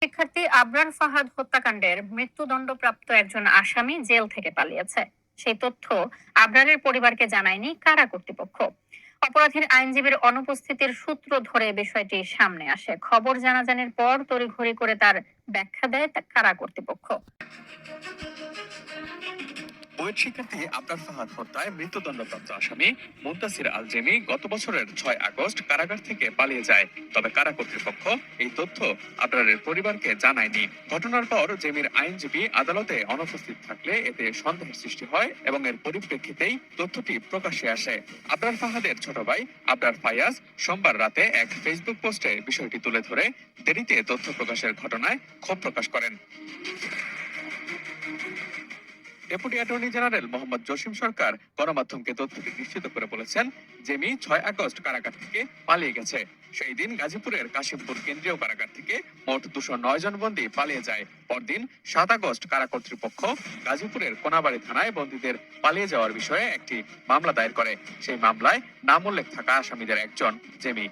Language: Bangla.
শিক্ষার্থী আবরার ফাহাদ হত্যাকাণ্ডের মৃত্যুদণ্ডপ্রাপ্ত একজন আসামি জেল থেকে পালিয়েছে। সেই তথ্য আবরারের পরিবারকে জানায়নি কারা কর্তৃপক্ষ। অপরাধীর আইনজীবীর অনুপস্থিতির সূত্র ধরে বিষয়টি সামনে আসে। খবর জানাজানির পর তড়িঘড়ি করে তার ব্যাখ্যা দেয় কারা কর্তৃপক্ষ। বুয়েট শিক্ষার্থী আবরার ফাহাদ হত্যায় মৃত্যুদণ্ডপ্রাপ্ত আসামি মুনতাসির আল জেমি গত বছরের 6 আগস্ট কারাগার থেকে পালিয়ে যায়। তবে কারা কর্তৃপক্ষ এই তথ্য আবরারের পরিবারকে জানায়নি। ঘটনার পর জেমির আইনজীবী আদালতে অনুপস্থিত থাকলে এতে সন্দেহের সৃষ্টি হয় এবং এর পরিপ্রেক্ষিতেই তথ্যটি প্রকাশ্যে আসে। আবরার ফাহাদের ছোট ভাই আবরার ফায়াজ সোমবার রাতে এক ফেসবুক পোস্টে বিষয়টি তুলে ধরে দেরিতে তথ্য প্রকাশের ঘটনায় ক্ষোভ প্রকাশ করেন। Deputy attorney general Mohammad Jasim Sarkar গণমাধ্যমকে তথ্যটি নিশ্চিত করে বলেছেন, জেমি 6 আগস্ট কারাগার থেকে পালিয়ে গেছে। সেই দিন গাজীপুরের কাশিমপুর কেন্দ্রীয় কারাগার থেকে মোট 209 জন বন্দী পালিয়ে যায়। পরদিন 7 আগস্ট কারা কর্তৃপক্ষ গাজীপুরের কোনাবাড়ি থানায় বন্দীদের পালিয়ে যাওয়ার বিষয়ে একটি মামলা দায়ের করে। সেই মামলায় নাম উল্লেখ থাকা আসামিদের একজন জেমি।